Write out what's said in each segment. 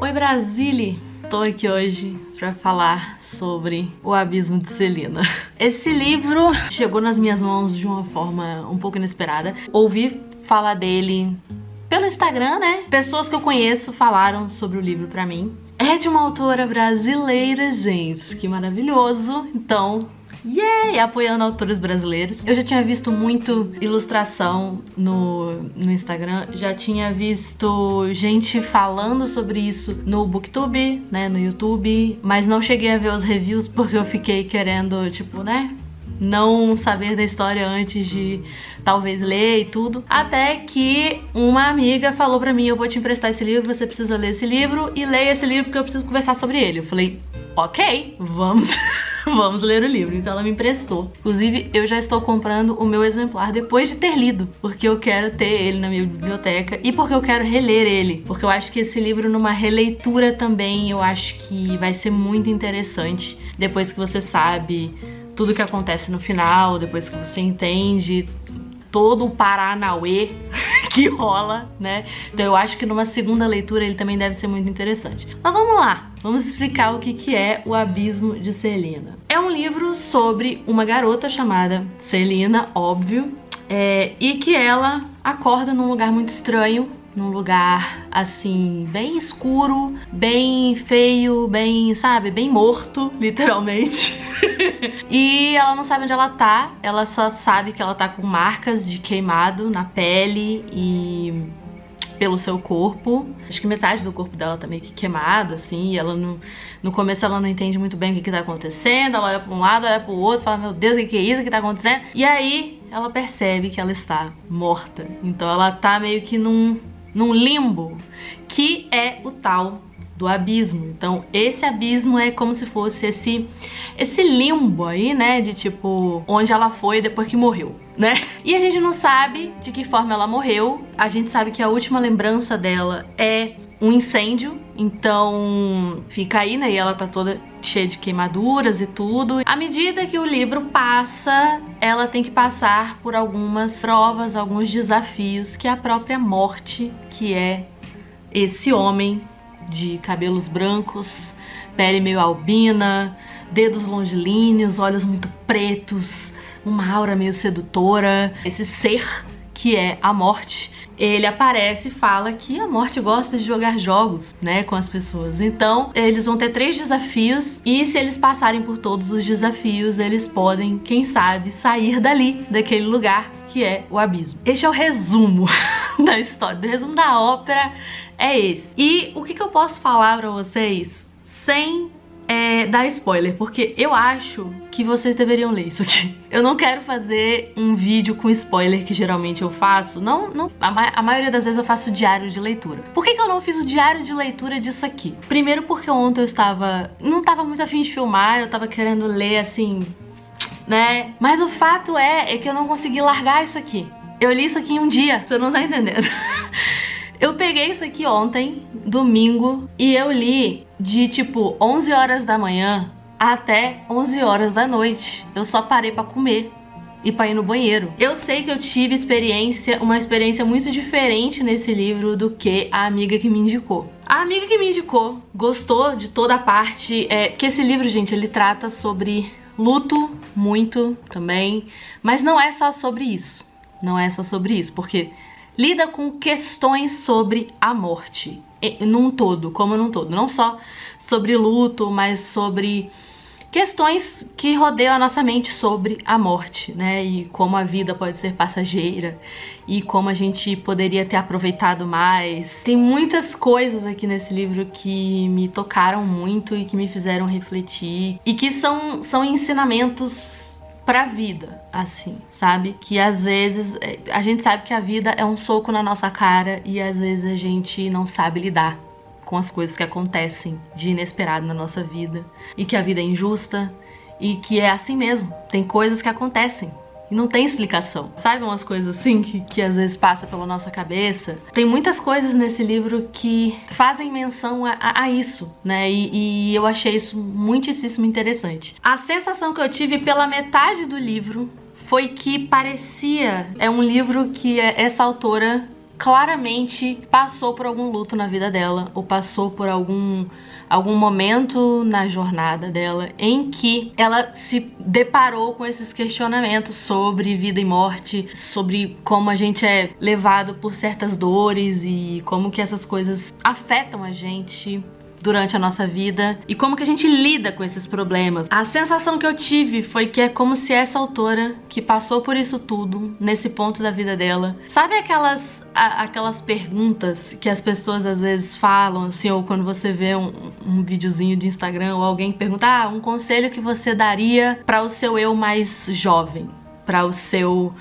Oi Brasília! Tô aqui hoje pra falar sobre O Abismo de Celina. Esse livro chegou nas minhas mãos de uma forma um pouco inesperada. Ouvi falar dele pelo Instagram, né? Pessoas que eu conheço falaram sobre o livro pra mim. É de uma autora brasileira, gente, que maravilhoso! Então, yay! Apoiando autores brasileiros. Eu já tinha visto muito ilustração no Instagram, já tinha visto gente falando sobre isso no Booktube, né, no YouTube, mas não cheguei a ver os reviews porque eu fiquei querendo, tipo, né, não saber da história antes de talvez ler e tudo. Até que uma amiga falou pra mim: eu vou te emprestar esse livro, você precisa ler esse livro e leia esse livro porque eu preciso conversar sobre ele. Eu falei, ok, vamos vamos ler o livro. Então ela me emprestou. Inclusive, eu já estou comprando o meu exemplar depois de ter lido, porque eu quero ter ele na minha biblioteca e porque eu quero reler ele, porque eu acho que esse livro, numa releitura também, eu acho que vai ser muito interessante depois que você sabe tudo que acontece no final, depois que você entende todo o Paranauê que rola, né? Então eu acho que numa segunda leitura ele também deve ser muito interessante. Mas vamos lá, vamos explicar o que é O Abismo de Celina. É um livro sobre uma garota chamada Celina, óbvio, e que ela acorda num lugar muito estranho, num lugar, assim, bem escuro, bem feio, bem, sabe, bem morto, literalmente. E ela não sabe onde ela tá, ela só sabe que ela tá com marcas de queimado na pele e pelo seu corpo. Acho que metade do corpo dela tá meio que queimado, assim, e ela no começo ela não entende muito bem o que tá acontecendo, ela olha pra um lado, olha pro outro, fala, meu Deus, o que é isso que tá acontecendo? E aí ela percebe que ela está morta. Então ela tá meio que num limbo, que é o tal do abismo. Então esse abismo é como se fosse esse limbo aí, né, de tipo, onde ela foi depois que morreu, né? E a gente não sabe de que forma ela morreu. A gente sabe que a última lembrança dela é um incêndio, então fica aí, né, e ela tá toda cheia de queimaduras e tudo. À medida que o livro passa, ela tem que passar por algumas provas, alguns desafios que a própria morte, que é esse homem de cabelos brancos, pele meio albina, dedos longilíneos, olhos muito pretos, uma aura meio sedutora. Esse ser que é a morte, ele aparece e fala que a morte gosta de jogar jogos, né, com as pessoas. Então eles vão ter 3 desafios e se eles passarem por todos os desafios, eles podem, quem sabe, sair dali, daquele lugar que é o abismo. Este é o resumo da história, o resumo da ópera é esse. E o que eu posso falar pra vocês sem dar spoiler, porque eu acho que vocês deveriam ler isso aqui. Eu não quero fazer um vídeo com spoiler que geralmente eu faço. A maioria das vezes eu faço diário de leitura. Por que eu não fiz o diário de leitura disso aqui? Primeiro porque ontem eu não tava muito afim de filmar, eu tava querendo ler assim, né? Mas o fato é que eu não consegui largar isso aqui. Eu li isso aqui em um dia, você não tá entendendo. Eu peguei isso aqui ontem, domingo, e eu li de tipo 11 horas da manhã até 11 horas da noite. Eu só parei pra comer e pra ir no banheiro. Eu sei que eu tive uma experiência muito diferente nesse livro do que a amiga que me indicou. A amiga que me indicou gostou de toda a parte, porque esse livro, gente, ele trata sobre luto muito também, mas não é só sobre isso. Não é só sobre isso, porque lida com questões sobre a morte, num todo, como num todo. Não só sobre luto, mas sobre questões que rodeiam a nossa mente sobre a morte, né? E como a vida pode ser passageira e como a gente poderia ter aproveitado mais. Tem muitas coisas aqui nesse livro que me tocaram muito e que me fizeram refletir e que são ensinamentos pra vida, assim, sabe? Que às vezes a gente sabe que a vida é um soco na nossa cara e às vezes a gente não sabe lidar com as coisas que acontecem de inesperado na nossa vida e que a vida é injusta e que é assim mesmo. Tem coisas que acontecem e não tem explicação. Sabe umas coisas assim que às vezes passa pela nossa cabeça? Tem muitas coisas nesse livro que fazem menção a isso, né? E eu achei isso muitíssimo interessante. A sensação que eu tive pela metade do livro foi que parecia... É um livro que essa autora claramente passou por algum luto na vida dela, ou passou por algum momento na jornada dela em que ela se deparou com esses questionamentos sobre vida e morte, sobre como a gente é levado por certas dores e como que essas coisas afetam a gente durante a nossa vida e como que a gente lida com esses problemas. A sensação que eu tive foi que é como se essa autora que passou por isso tudo, nesse ponto da vida dela, sabe aquelas perguntas que as pessoas às vezes falam, assim, ou quando você vê um videozinho de Instagram ou alguém pergunta, um conselho que você daria para o seu eu mais jovem, para o seu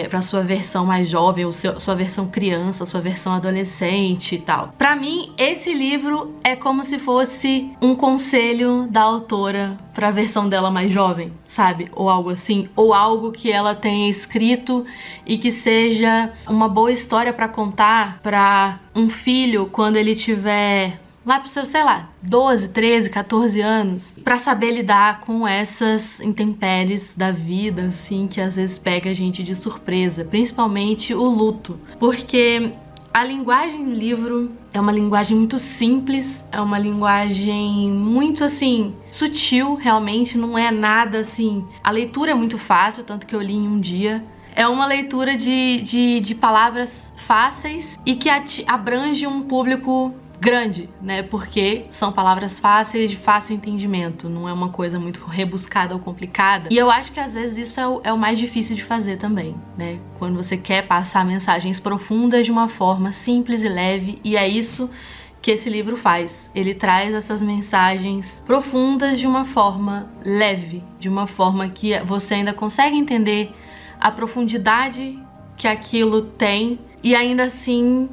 pra sua versão mais jovem, ou sua versão criança, sua versão adolescente e tal. Pra mim, esse livro é como se fosse um conselho da autora pra versão dela mais jovem, sabe? Ou algo assim, ou algo que ela tenha escrito e que seja uma boa história pra contar pra um filho quando ele tiver lá pro seu, sei lá, 12, 13, 14 anos, pra saber lidar com essas intempéries da vida, assim, que às vezes pega a gente de surpresa, principalmente o luto. Porque a linguagem do livro é uma linguagem muito simples, é uma linguagem muito, assim, sutil, realmente, não é nada, assim... A leitura é muito fácil, tanto que eu li em um dia. É uma leitura de palavras fáceis e que abrange um público grande, né? Porque são palavras fáceis, de fácil entendimento, não é uma coisa muito rebuscada ou complicada. E eu acho que às vezes isso é o mais difícil de fazer também, né? Quando você quer passar mensagens profundas de uma forma simples e leve, e é isso que esse livro faz. Ele traz essas mensagens profundas de uma forma leve, de uma forma que você ainda consegue entender a profundidade que aquilo tem e ainda assim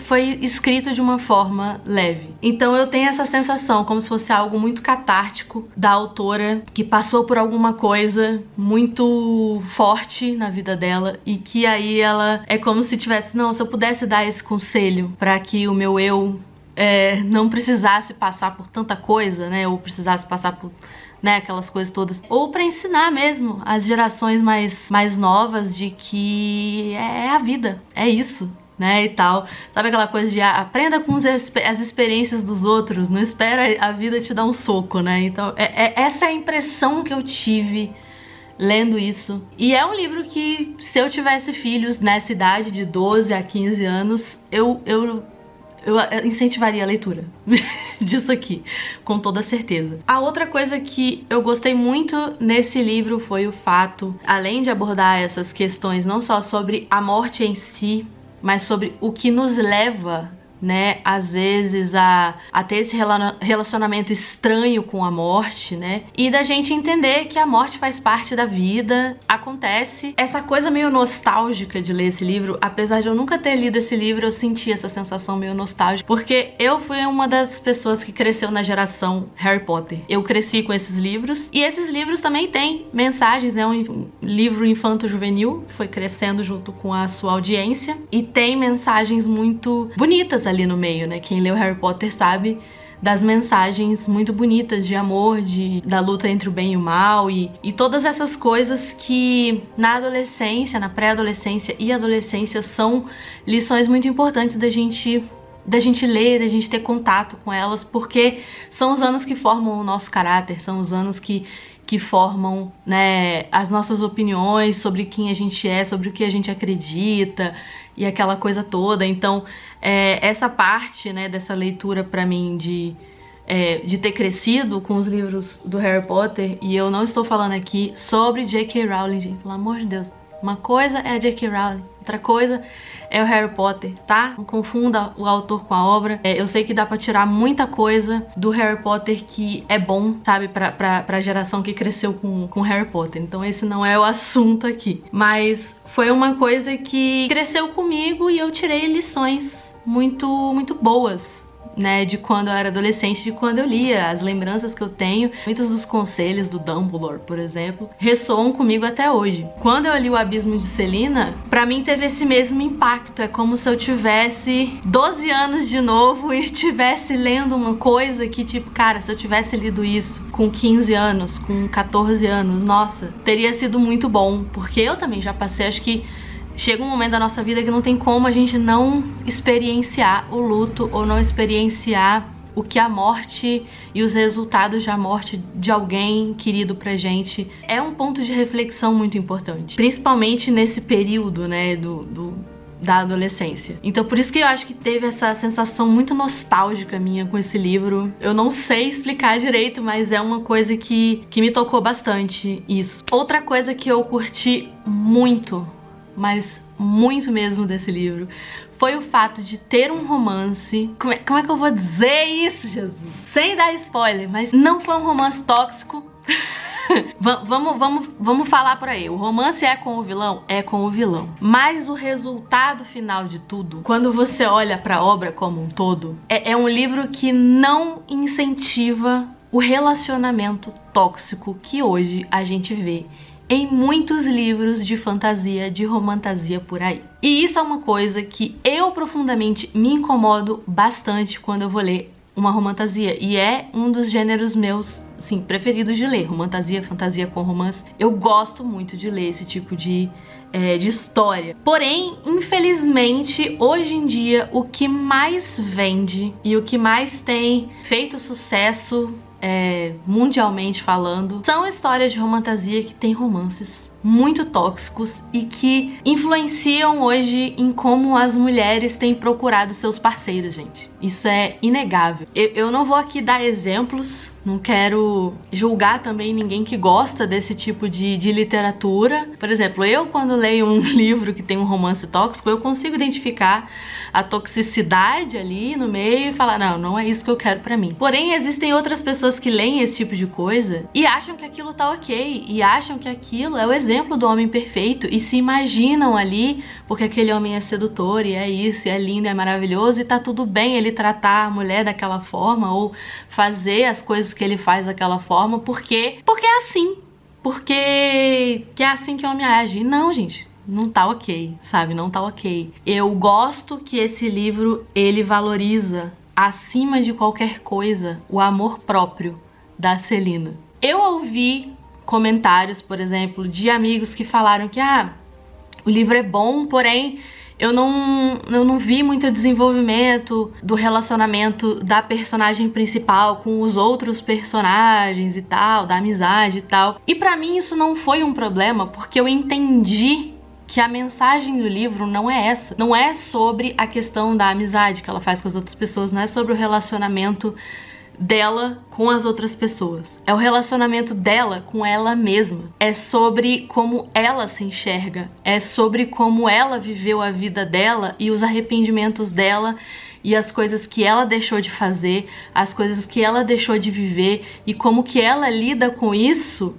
foi escrito de uma forma leve. Então eu tenho essa sensação como se fosse algo muito catártico da autora que passou por alguma coisa muito forte na vida dela e que aí ela é como se tivesse, não, se eu pudesse dar esse conselho para que o meu eu não precisasse passar por tanta coisa, né, ou precisasse passar por, né, aquelas coisas todas, ou para ensinar mesmo as gerações mais novas de que é a vida, é isso, né, e tal. Sabe aquela coisa de aprenda com as experiências dos outros, não espera a vida te dar um soco, né? Então, essa é a impressão que eu tive lendo isso. E é um livro que, se eu tivesse filhos nessa idade de 12 a 15 anos, eu incentivaria a leitura disso aqui, com toda certeza. A outra coisa que eu gostei muito nesse livro foi o fato, além de abordar essas questões não só sobre a morte em si, mas sobre o que nos leva, né, às vezes a ter esse relacionamento estranho com a morte, né, e da gente entender que a morte faz parte da vida, acontece. Essa coisa meio nostálgica de ler esse livro, apesar de eu nunca ter lido esse livro, eu senti essa sensação meio nostálgica, porque eu fui uma das pessoas que cresceu na geração Harry Potter. Eu cresci com esses livros, e esses livros também têm mensagens, né, um livro infanto-juvenil, que foi crescendo junto com a sua audiência, e tem mensagens muito bonitas ali no meio, né? Quem leu Harry Potter sabe das mensagens muito bonitas de amor, da luta entre o bem e o mal e todas essas coisas que na adolescência, na pré-adolescência e adolescência são lições muito importantes da gente ler, da gente ter contato com elas, porque são os anos que formam o nosso caráter, são os anos que formam, né, as nossas opiniões sobre quem a gente é, sobre o que a gente acredita e aquela coisa toda. Então, essa parte, né, dessa leitura pra mim de ter crescido com os livros do Harry Potter, e eu não estou falando aqui sobre J.K. Rowling, gente, pelo amor de Deus. Uma coisa é a J.K. Rowling, outra coisa é o Harry Potter, tá? Não confunda o autor com a obra. Eu sei que dá pra tirar muita coisa do Harry Potter que é bom, sabe? Pra geração que cresceu com Harry Potter. Então esse não é o assunto aqui. Mas foi uma coisa que cresceu comigo e eu tirei lições muito, muito boas, né, de quando eu era adolescente, de quando eu lia, as lembranças que eu tenho. Muitos dos conselhos do Dumbledore, por exemplo, ressoam comigo até hoje. Quando eu li O Abismo de Celina, pra mim teve esse mesmo impacto. É como se eu tivesse 12 anos de novo e estivesse lendo uma coisa que, tipo, cara, se eu tivesse lido isso com 15 anos, com 14 anos, nossa, teria sido muito bom, porque eu também já passei, acho que chega um momento da nossa vida que não tem como a gente não experienciar o luto ou não experienciar o que a morte e os resultados da morte de alguém querido pra gente é um ponto de reflexão muito importante, principalmente nesse período, né, da adolescência. Então por isso que eu acho que teve essa sensação muito nostálgica minha com esse livro. Eu não sei explicar direito, mas é uma coisa que me tocou bastante isso. Outra coisa que eu curti muito, mas muito mesmo desse livro, foi o fato de ter um romance... Como é que eu vou dizer isso, Jesus? Sem dar spoiler, mas não foi um romance tóxico. Vamos falar por aí. O romance é com o vilão? É com o vilão. Mas o resultado final de tudo, quando você olha pra obra como um todo, é um livro que não incentiva o relacionamento tóxico que hoje a gente vê em muitos livros de fantasia, de romantasia por aí. E isso é uma coisa que eu profundamente me incomodo bastante quando eu vou ler uma romantasia. E é um dos gêneros meus, assim, preferidos de ler. Romantasia, fantasia com romance. Eu gosto muito de ler esse tipo de história. Porém, infelizmente, hoje em dia, o que mais vende e o que mais tem feito sucesso, mundialmente falando, são histórias de romantasia que tem romances muito tóxicos e que influenciam hoje em como as mulheres têm procurado seus parceiros, gente. Isso é inegável. Eu não vou aqui dar exemplos, não quero julgar também ninguém que gosta desse tipo de literatura. Por exemplo, eu quando leio um livro que tem um romance tóxico, eu consigo identificar a toxicidade ali no meio e falar, não é isso que eu quero pra mim. Porém, existem outras pessoas que leem esse tipo de coisa e acham que aquilo tá ok, e acham que aquilo é o exemplo do homem perfeito e se imaginam ali porque aquele homem é sedutor e é isso, e é lindo, é maravilhoso e tá tudo bem ele tratar a mulher daquela forma ou fazer as coisas que ele faz daquela forma porque é assim, porque é assim que o homem age. Não, gente, não tá ok, sabe? Não tá ok. Eu gosto que esse livro, ele valoriza, acima de qualquer coisa, o amor próprio da Celina. Eu ouvi comentários, por exemplo, de amigos que falaram que o livro é bom, porém eu não vi muito desenvolvimento do relacionamento da personagem principal com os outros personagens e tal, da amizade e tal. E pra mim isso não foi um problema, porque eu entendi que a mensagem do livro não é essa. Não é sobre a questão da amizade que ela faz com as outras pessoas, não é sobre o relacionamento dela com as outras pessoas. É o relacionamento dela com ela mesma. É sobre como ela se enxerga. É sobre como ela viveu a vida dela e os arrependimentos dela e as coisas que ela deixou de fazer, as coisas que ela deixou de viver e como que ela lida com isso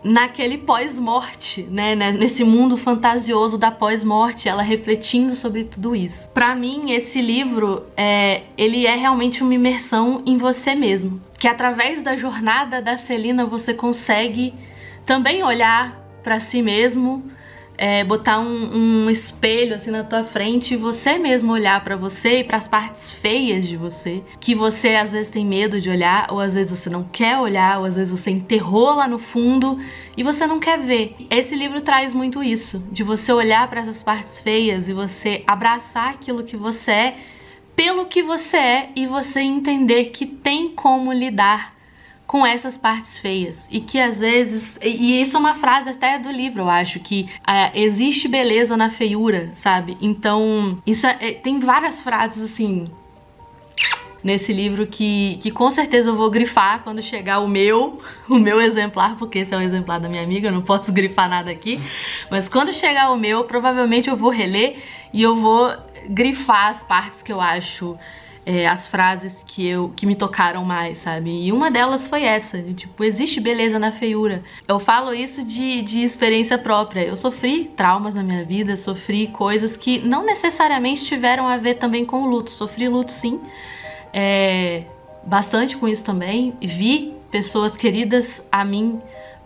naquele pós-morte, né? Nesse mundo fantasioso da pós-morte, ela refletindo sobre tudo isso. Pra mim, esse livro, ele é realmente uma imersão em você mesmo. Que através da jornada da Celina, você consegue também olhar pra si mesmo, botar um espelho assim na tua frente e você mesmo olhar pra você e pras partes feias de você, que você às vezes tem medo de olhar, ou às vezes você não quer olhar, ou às vezes você enterrou lá no fundo e você não quer ver. Esse livro traz muito isso, de você olhar pra essas partes feias e você abraçar aquilo que você é pelo que você é e você entender que tem como lidar com essas partes feias e que às vezes, e isso é uma frase até do livro, eu acho, que existe beleza na feiura, sabe? Então, isso tem várias frases assim nesse livro que com certeza eu vou grifar quando chegar o meu exemplar, porque esse é o exemplar da minha amiga, eu não posso grifar nada aqui, mas quando chegar o meu, provavelmente eu vou reler e eu vou grifar as partes que eu acho, as frases que me tocaram mais, sabe? E uma delas foi essa, tipo, existe beleza na feiura. Eu falo isso de experiência própria. Eu sofri traumas na minha vida, sofri coisas que não necessariamente tiveram a ver também com o luto. Sofri luto, sim, bastante com isso também. Vi pessoas queridas a mim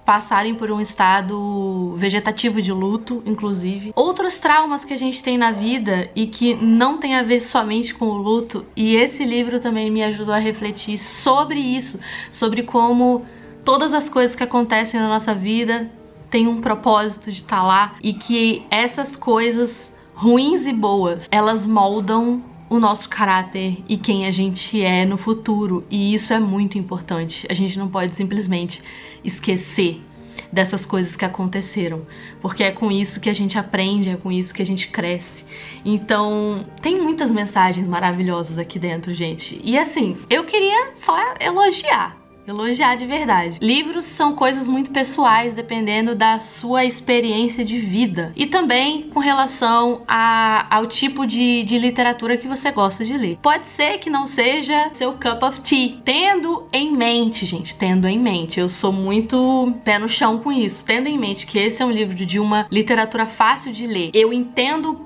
passarem por um estado vegetativo de luto, inclusive. Outros traumas que a gente tem na vida e que não tem a ver somente com o luto, e esse livro também me ajudou a refletir sobre isso, sobre como todas as coisas que acontecem na nossa vida tem um propósito de estar lá e que essas coisas ruins e boas, elas moldam o nosso caráter e quem a gente é no futuro, e isso é muito importante. A gente não pode simplesmente esquecer dessas coisas que aconteceram, porque é com isso que a gente aprende, é com isso que a gente cresce. Então, tem muitas mensagens maravilhosas aqui dentro, gente. E assim, eu queria só elogiar de verdade. Livros são coisas muito pessoais, dependendo da sua experiência de vida. E também com relação ao tipo de literatura que você gosta de ler. Pode ser que não seja seu cup of tea. Tendo em mente, gente, tendo em mente. Eu sou muito pé no chão com isso. Tendo em mente que esse é um livro de uma literatura fácil de ler. Eu entendo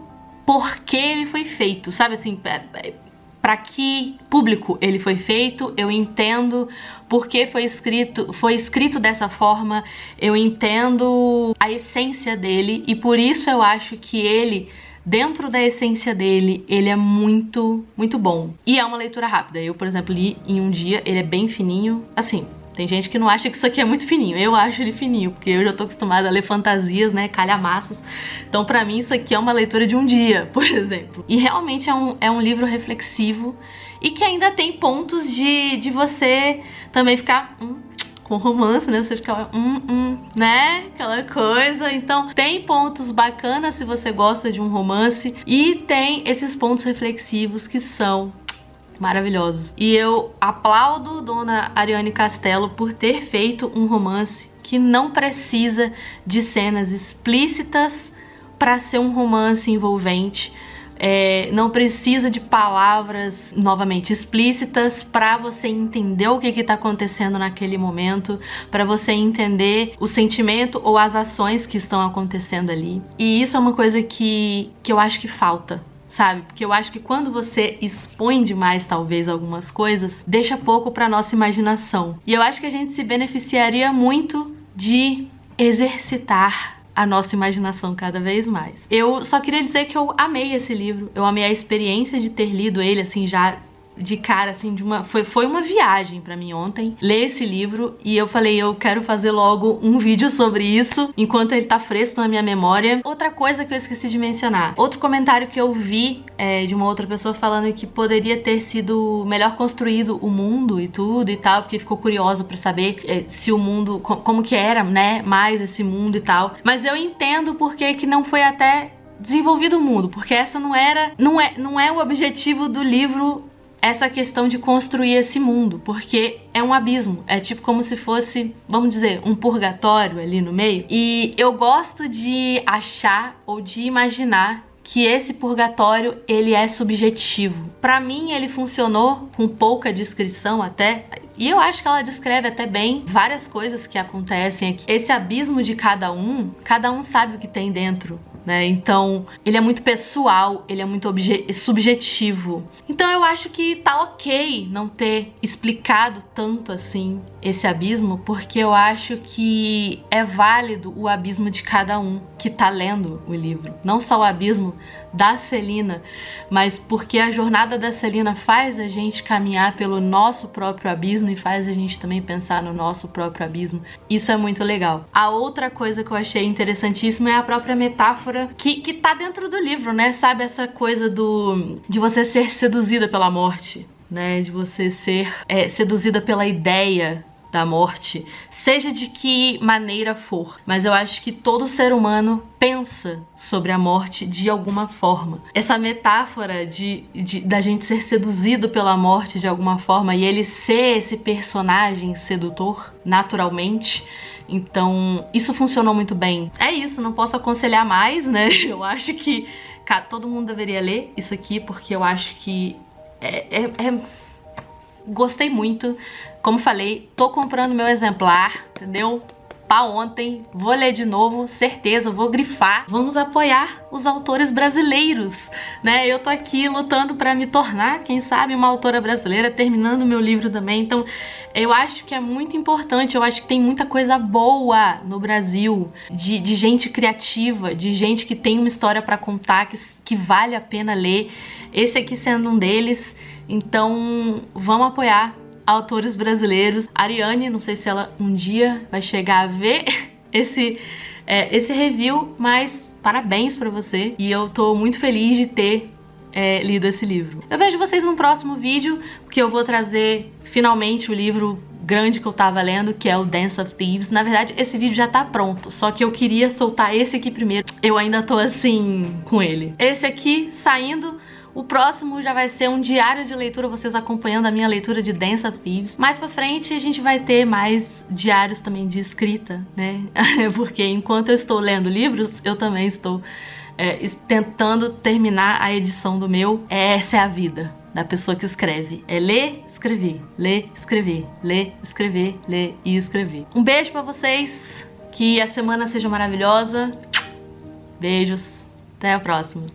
por que ele foi feito, sabe assim... Para que público ele foi feito, eu entendo por que foi escrito dessa forma, eu entendo a essência dele, e por isso eu acho que ele, dentro da essência dele, ele é muito, muito bom. E é uma leitura rápida. Eu, por exemplo, li em um dia, ele é bem fininho, assim... Tem gente que não acha que isso aqui é muito fininho. Eu acho ele fininho, porque eu já tô acostumada a ler fantasias, né, calhamaços. Então pra mim isso aqui é uma leitura de um dia, por exemplo. E realmente é um livro reflexivo e que ainda tem pontos de você também ficar... com romance, né? Você fica... né? Aquela coisa. Então tem pontos bacanas se você gosta de um romance. E tem esses pontos reflexivos que são... maravilhosos. E eu aplaudo Dona Ariane Castelo por ter feito um romance que não precisa de cenas explícitas para ser um romance envolvente. Não precisa de palavras, novamente, explícitas para você entender o que está acontecendo naquele momento, para você entender o sentimento ou as ações que estão acontecendo ali. E isso é uma coisa que eu acho que falta, sabe? Porque eu acho que quando você expõe demais, talvez, algumas coisas, deixa pouco pra nossa imaginação. E eu acho que a gente se beneficiaria muito de exercitar a nossa imaginação cada vez mais. Eu só queria dizer que eu amei esse livro, eu amei a experiência de ter lido ele, assim, já... de cara, assim, foi uma viagem pra mim ontem, ler esse livro, e eu falei, eu quero fazer logo um vídeo sobre isso, enquanto ele tá fresco na minha memória. Outra coisa que eu esqueci de mencionar, outro comentário que eu vi de uma outra pessoa falando que poderia ter sido melhor construído o mundo e tudo e tal, porque ficou curioso pra saber se o mundo, como que era, né, mais esse mundo e tal. Mas eu entendo porque que não foi até desenvolvido o mundo, porque essa não é o objetivo do livro, essa questão de construir esse mundo, porque é um abismo, é tipo como se fosse, vamos dizer, um purgatório ali no meio. E eu gosto de achar ou de imaginar que esse purgatório, ele é subjetivo. Pra mim, ele funcionou com pouca descrição até, e eu acho que ela descreve até bem várias coisas que acontecem aqui. Esse abismo de cada um sabe o que tem dentro, né? Então, ele é muito pessoal, ele é muito subjetivo. Então eu acho que tá ok não ter explicado tanto assim esse abismo, porque eu acho que é válido o abismo de cada um que tá lendo o livro. Não só o abismo da Celina, mas porque a jornada da Celina faz a gente caminhar pelo nosso próprio abismo e faz a gente também pensar no nosso próprio abismo. Isso é muito legal. A outra coisa que eu achei interessantíssima é a própria metáfora que tá dentro do livro, né? Sabe, essa coisa de você ser seduzida pela morte, né? De você ser seduzida pela ideia da morte, seja de que maneira for. Mas eu acho que todo ser humano pensa sobre a morte de alguma forma. Essa metáfora da gente ser seduzido pela morte de alguma forma e ele ser esse personagem sedutor naturalmente, então isso funcionou muito bem. É isso, não posso aconselhar mais, né? Eu acho que todo mundo deveria ler isso aqui, porque eu acho que gostei muito. Como falei, tô comprando meu exemplar, entendeu? Pra ontem, vou ler de novo, certeza, vou grifar. Vamos apoiar os autores brasileiros, né? Eu tô aqui lutando pra me tornar, quem sabe, uma autora brasileira, terminando meu livro também. Então, eu acho que é muito importante, eu acho que tem muita coisa boa no Brasil, de gente criativa, de gente que tem uma história pra contar, que vale a pena ler. Esse aqui sendo um deles. Então, vamos apoiar autores brasileiros. Ariane, não sei se ela um dia vai chegar a ver esse esse review, mas parabéns pra você. E eu tô muito feliz de ter lido esse livro. Eu vejo vocês no próximo vídeo, porque eu vou trazer finalmente o livro grande que eu tava lendo, que é o Dance of Thieves. Na verdade, esse vídeo já tá pronto, só que eu queria soltar esse aqui primeiro. Eu ainda tô assim com ele. Esse aqui saindo, o próximo já vai ser um diário de leitura, vocês acompanhando a minha leitura de Dance of Thieves. Mais pra frente a gente vai ter mais diários também de escrita, né? Porque enquanto eu estou lendo livros, eu também estou tentando terminar a edição do meu. Essa é a vida da pessoa que escreve. É ler, escrever, ler, escrever, ler, escrever, ler e escrever. Um beijo pra vocês, que a semana seja maravilhosa. Beijos, até a próxima.